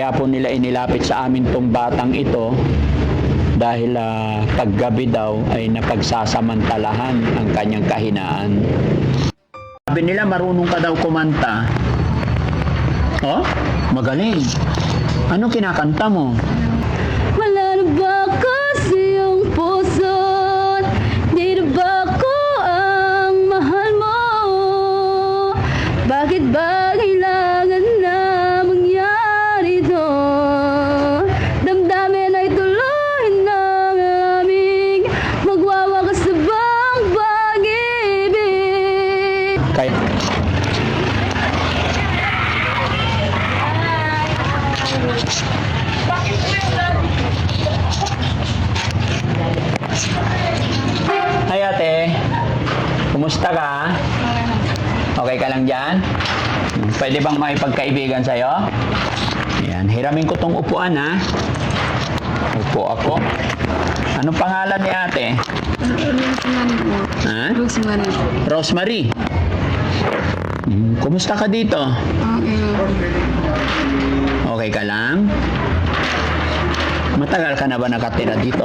Kaya po nila inilapit sa amin tong batang ito dahil paggabi daw ay napagsasamantalahan ang kanyang kahinaan. Sabi nila marunong ka daw kumanta. Oh, magaling. Ano kinakanta mo? Wala na ba kasi yung puso? Di na ba ko ang mahal mo? Bakit ba kailangan na mangyari to? Damdamin ay tuloy ng aming magwawakas sa bang pag-ibig. Kaya Hi ate, kumusta ka? Okay ka lang dyan? Pwede bang makipagkaibigan sa'yo? Ayan, hiramin ko tong upuan ha. Upo ako. Anong pangalan ni ate? Ha? Rosemary. Rosemary. Kumusta ka dito? Okay ka lang? Matagal ka na ba nakatira dito?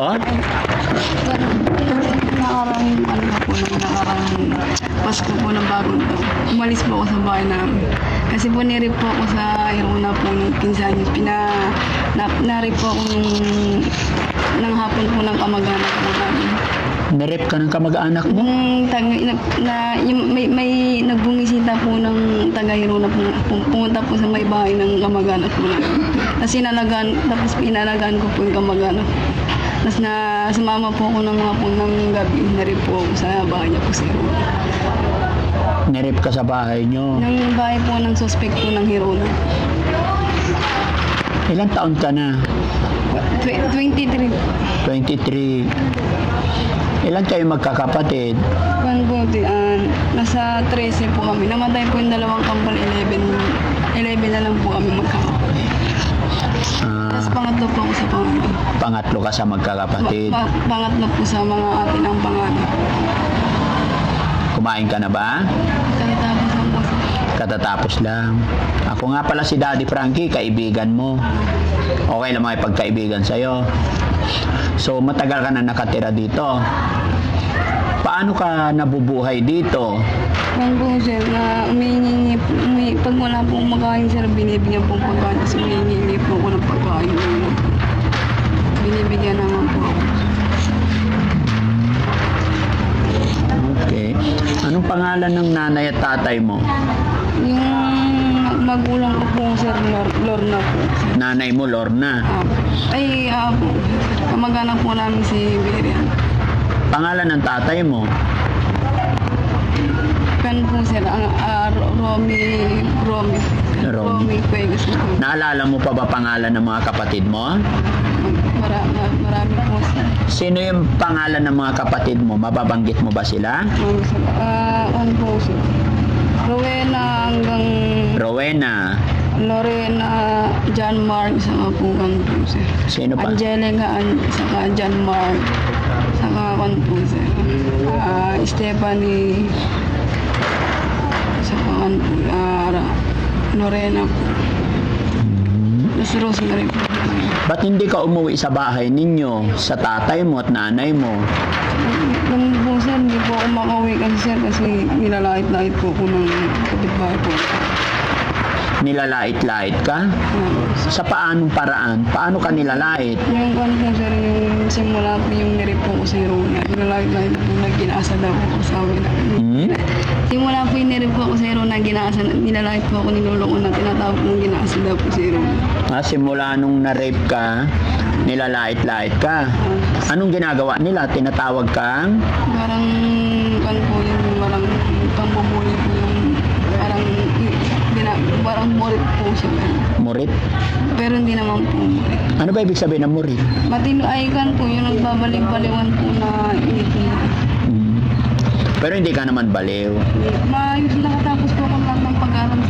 Nakarang Pasko po ng bagong taon. Umalis po ako sa bahay namin. Kasi po nirip po ako sa Iruna po ng 15 anos. Narip po ako ng hapon po ng kamag-anak po namin. Narip ka ng kamag-anak mo? May nagbumisita po ng taga-Iruna po. Pumunta po sa may bahay ng kamag-anak po namin. Tapos pinalagaan ko po yung kamag-anak. Tapos sumama po ako ng hapon ng gabi. Narip po ako sa bahay niya po sa Iruna. Narip ka sa bahay nyo? Ng bahay po ng suspect po ng Iruna. Ilang taon ka na? 23. 23. Ilan kayo magkakapatid? Nasa 13 po kami. Namatay po yung dalawang kampal, 11 na lang po kami magkakapatid. Tapos pangatlo po ako sa pamilya. Pangatlo ka sa magkakapatid. Pangatlo po sa mga atin ang pangalan. Kumain ka na ba? Katatapos lang po. Katatapos lang. Ako nga pala si Daddy Frankie, kaibigan mo. Okay lang makipagkaibigan sa'yo. So, matagal ka na nakatira dito. Paano ka nabubuhay dito? Yan po sir, na pag wala pong makain sir, binibigyan pong pagkain. Kasi umihingi po ako ng pagkain. Binibigyan naman po ako. Okay. Anong pangalan ng nanay at tatay mo? Yung magulang ko po sir, Lorna po. Nanay mo, Lorna. Po. Kamag-anak po namin si Berian. Pangalan ng tatay mo? Kan po sir, Romy Cuegas po. Naalala mo pa ba pangalan ng mga kapatid mo? Marami po sir. Sino yung pangalan ng mga kapatid mo? Mababanggit mo ba sila? Ano po sir? Rowena hanggang Rowena. Lorena, John Mark, saka po kan po sir. Sino pa? Angelica, saka John Mark, saka kan po sir. Stephanie, saka kan po, Lorena po. Tapos Rosemary po. Ba't hindi ka umuwi sa bahay ninyo? Sa tatay mo at nanay mo? Nung po sir, hindi po ako makauwi kasi sir kasi nilalait-lait po ako ng kapitbahay po. Nilalait-lait ka? Sa paanong paraan? Paano ka nilalait? Yung ano po sir, yung simula po yung nirip po ko sa Iruna. Nilalait-lait po na ginaasa daw po sa amin. Simula po yung nirip po ako sa Iruna, nilalait po ako, niluloko na tinatawag po ginaasa daw po sa Iruna. Simula nung na-rape ka, nilalait-lait ka. Anong ginagawa nila? Tinatawag kang? Parang, ano po yung parang pambubuli po yung parang murit po siya. Murit? Pero hindi naman po murit. Ano ba ibig sabihin ng murit? Matino ay kan po yung nagbabalik-baliwan po na init-init. Pero hindi ka naman baliw. Nakatapos po ako lahat ng pag-aaral.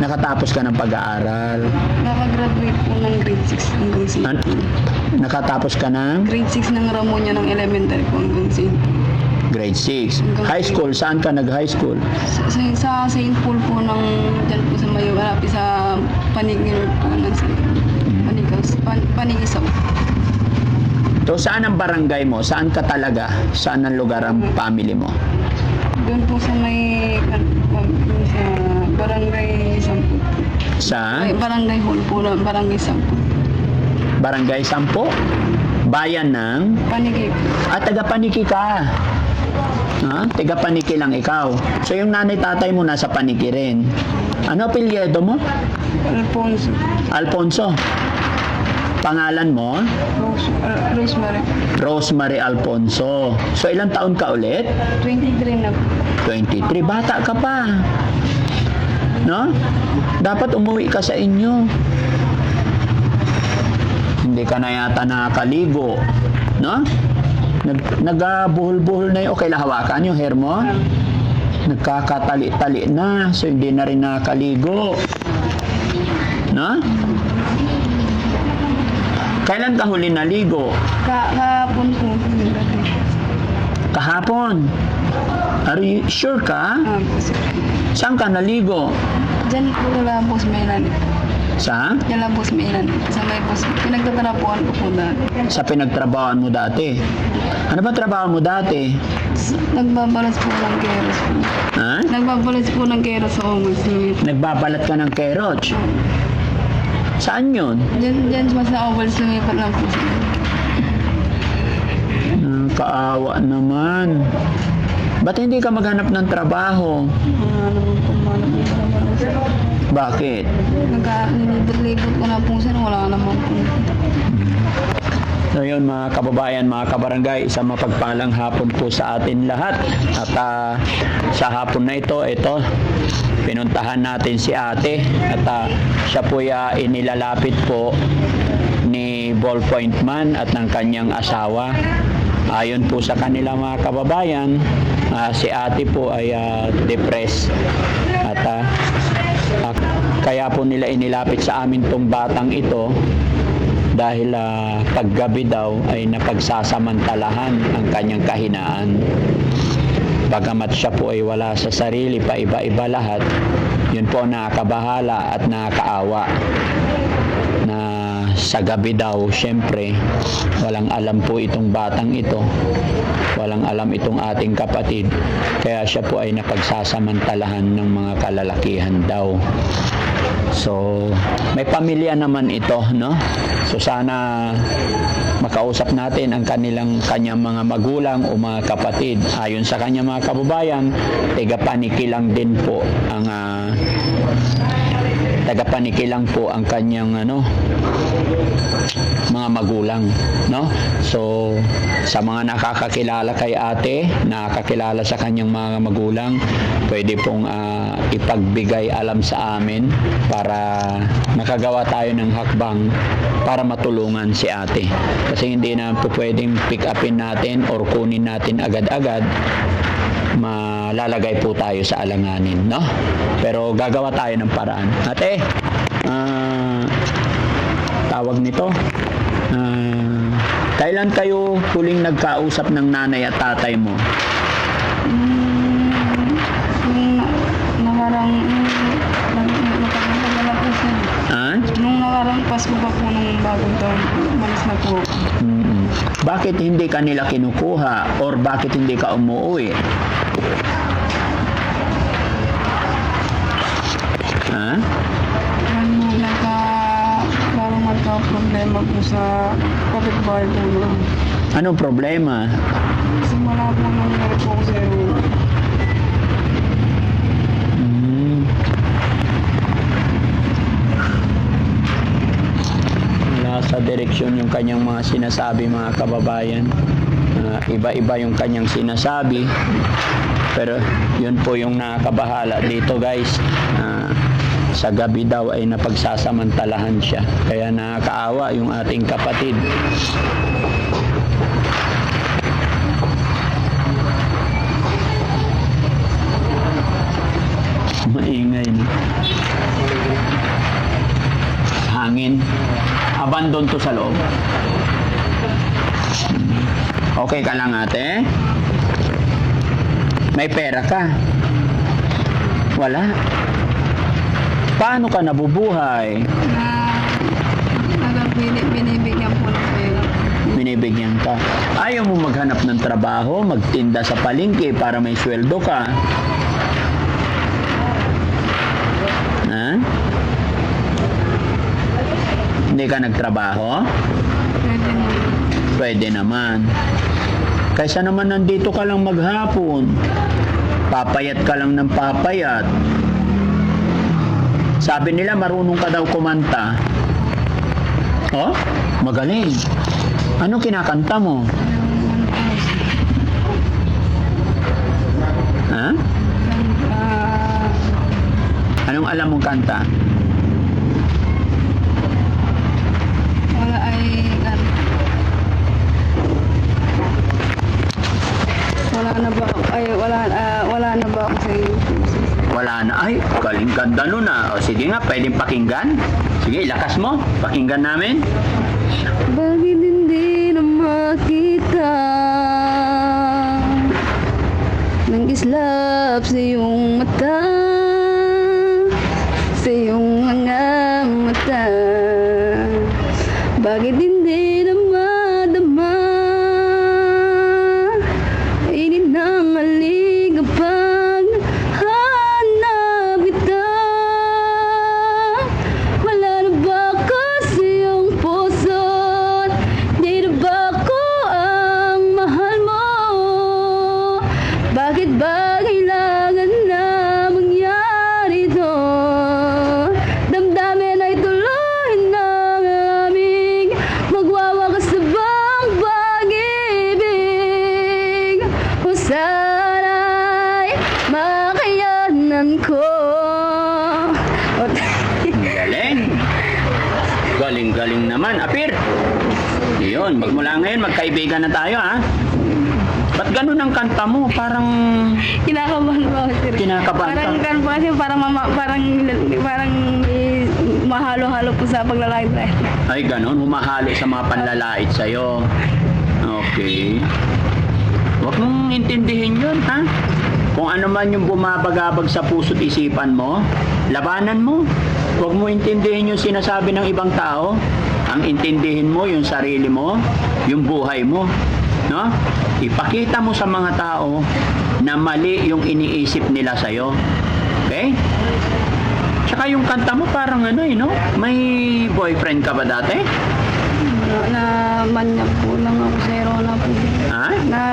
Nakatapos ka ng pag-aaral. Nakagraduate po ng grade 6 hanggang 6. Nakatapos ka ng? Grade 6 ng Ramonia ng elementary po hanggang 6. Grade 6. High school, saan ka nag-high school? Sa St. Paul po ng dyan po sa Mayo, sa Panigil po ng St. Panigisaw. So, saan ang barangay mo? Saan ka talaga? Saan ang lugar ang family mo? Doon po sa may sa barangay Sampu. Sa Ay, barangay hall po, barangay Sampu. Barangay 10? Bayan ng? Panigip. Taga Paniki ka. Ha? Taga Paniki lang ikaw. So, yung nanay-tatay mo nasa Paniki rin. Ano apelyido mo? Alfonso. Alfonso. Pangalan mo? Rosemary. Rosemary Alfonso. So, ilang taon ka ulit? 23 na po. 23. Bata ka pa. No? Dapat umuwi ka sa inyo. Hindi ka na yata nakakaligo. No? Nagbuhol-buhol na yung... Okay, hawakan yung hair mo. Nagkakatali-tali na. So, hindi na rin nakakaligo. No? Kailan ka huli naligo? Kahapon po. Kahapon. Are you sure ka? Sir. Saan ka naligo? Diyan po wala po sa Maylan. Sa? Diyan lang po sa Maylan. Sa may po. Pinagtatrapuan ko po dati. Sa pinagtrabahoan mo dati. Ano ba trabaho mo dati? Nagbabalas po ng keros po. Ha? Nagbabalas po ng keros sa Omas. Nagbabalat ka ng carrots. Saan yun? Diyan mas na oval sumipat lang po siya. Kaawa naman. Ba't hindi ka maghanap ng trabaho? Naman po manap yung trabaho. Bakit? Nilibot ko na po siya. Wala naman po. So yun mga kababayan, mga kabarangay, isang mapagpalang hapon po sa atin lahat. At sa hapon na ito, pinuntahan natin si ate. At siya po inilalapit po ni Ballpoint Man at ng kanyang asawa. Ayon po sa kanila mga kababayan, si ate po ay depressed. At kaya po nila inilapit sa amin tong batang ito dahil paggabi daw ay napagsasamantalahan ang kanyang kahinaan. Bagamat siya po ay wala sa sarili, pa iba-iba lahat, yun po nakakabahala at nakakaawa na sa gabi daw, syempre, walang alam po itong batang ito, walang alam itong ating kapatid, kaya siya po ay napagsasamantalahan ng mga kalalakihan daw. So, may pamilya naman ito, no? So, sana makausap natin ang kanyang mga magulang o mga kapatid. Ayon sa kanyang mga kababayan, taga-Paniki lang din po ang taga-Paniki lang po ang kanyang mga magulang, no? So, sa mga nakakakilala kay ate, nakakakilala sa kanyang mga magulang, pwede pong ipagbigay alam sa amin para makagawa tayo ng hakbang para matulungan si ate. Kasi hindi na po pwedeng pick upin natin or kunin natin agad-agad, malalagay po tayo sa alanganin, no? Pero gagawa tayo ng paraan. Ate, tawag nito, kailan kayo huling nagkausap ng nanay at tatay mo? Nung nakarang Pasko pa po nung bagong taon, umalis na po. Bakit hindi ka nila kinukuha or bakit hindi ka umuwi? Ha? Parang magka-problema po sa kapitbahay po nun. Anong problema? Kasi wala po nangyari po kasi sa direksyon yung kanyang mga sinasabi, mga kababayan. Iba-iba yung kanyang sinasabi, pero yun po yung nakakabahala dito, guys. Sa gabi daw ay napagsasamantalahan siya, kaya nakakaawa yung ating kapatid. Maingay na hangin. Abandon to sa loob. Okay ka lang, ate? May pera ka? Wala? Paano ka nabubuhay? binibigyan maghanap ng trabaho, magtinda sa palengke para may sweldo ka. Ha? Hindi ka nagtrabaho? Pwede na. Pwede naman. Kaysa naman nandito ka lang maghapon, papayat ka lang ng papayat. Sabi nila marunong ka daw kumanta. Oh, magaling. Ano kinakanta mo? Ha? Anong alam mong kanta? Wala ay wala na ba wala na ba ako sa iyo? Wala na. Ay, galing ganda nun ah. O sige nga, pwedeng pakinggan. Sige, lakas mo. Pakinggan namin. Bakit hindi na makita ng islap sa iyong mata, sa iyong mga mata? Bakit hindi na madama init ng aling kapag hanap kita? Wala na ba ako sa iyong puso? Di na ba ako ang mahal mo? Bakit ba kailangan na mangyari ito? Damdamin ay tuloy ng aming magwawakas na bang pag-ibig? O sana'y makayanan ko. Galing. Galing-galing naman. Apir. Yun, magmula ngayon, magkaibigan na tayo ha. Ba't ganun ang kanta mo? Parang Kinakabahan po ako, sir. Kinakabahan ka? Parang kan po kasi parang mahalo-halo po sa paglalait. ay ganun, humahalo sa mga panlalait sa'yo. Okay. Huwag mong intindihin yun, ha? Kung ano man yung bumabagabag sa puso't isipan mo, labanan mo. Huwag mo intindihin yung sinasabi ng ibang tao. Ang intindihin mo yung sarili mo, yung buhay mo. No? Ipakita mo sa mga tao na mali yung iniisip nila sa'yo. Okay? Tsaka yung kanta mo parang ano no? May boyfriend ka ba dati? Na manyag po lang ako sa Rona po. Ha?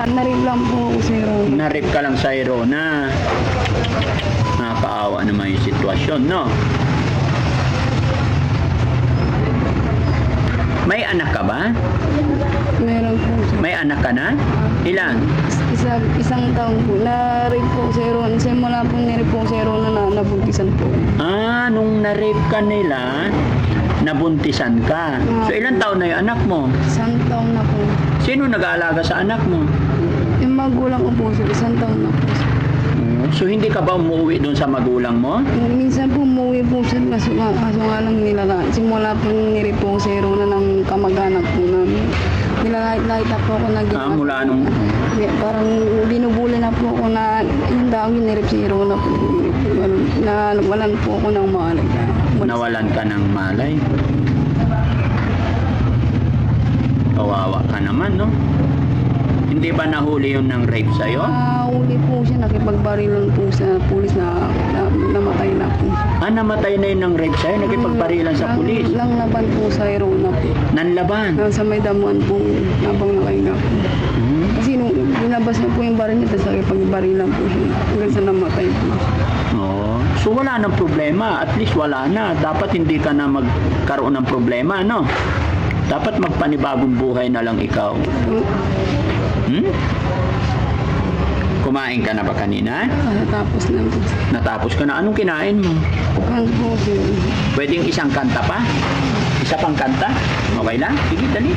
Narib lang po ako sa Rona. Narip ka lang sa Irona. Nakakaawa naman yung sitwasyon, no? May anak ka ba? Meron po siya. May anak ka na? Ilan? Isang taon po. Na-rape po sa Rona. Simula po ni-rape po sa Rona na nabuntisan po. Ah, nung na-rape ka nila, nabuntisan ka. So, ilang taon na yung anak mo? Isang taon na po. Sino nag-aalaga sa anak mo? Yung magulang ko po, sir, isang taon na po. So, hindi ka ba umuwi doon sa magulang mo? Minsan po umuwi po siya, kaso nga lang simula po nire po sa Rona ng kamag-anak po namin. Nilalait-lait na po ako na Ah, mula nung... parang binubuli na po ako na yung daw nire sa Rona po. Nawalan po ako ng malay. Nawalan ka ng malay. Kawawa ka naman, no? Hindi ba nahuli yun ng rape sa'yo? Uli po siya, nakipagbarilan po sa pulis na namatay na po. Ah, namatay na yun ng rape sa'yo? Nakipagbarilan sa pulis? Lang laban po sa Rona po. Nanlaban? Sa may damuan po, nabang nakahinga po. Kasi nung binabas na po yung baril niya, tapos nakipagbarilan po siya. Hanggang sa namatay po. Oo. So wala nang problema. At least wala na. Dapat hindi ka na magkaroon ng problema, no? Dapat magpanibagong buhay na lang ikaw. Kumain ka na ba kanina? Tapos na po. Natapos ka na. Anong kinain mo? Kan po, sir. Pwedeng isang kanta pa? Isa pang kanta? Okay lang? Sige, dali.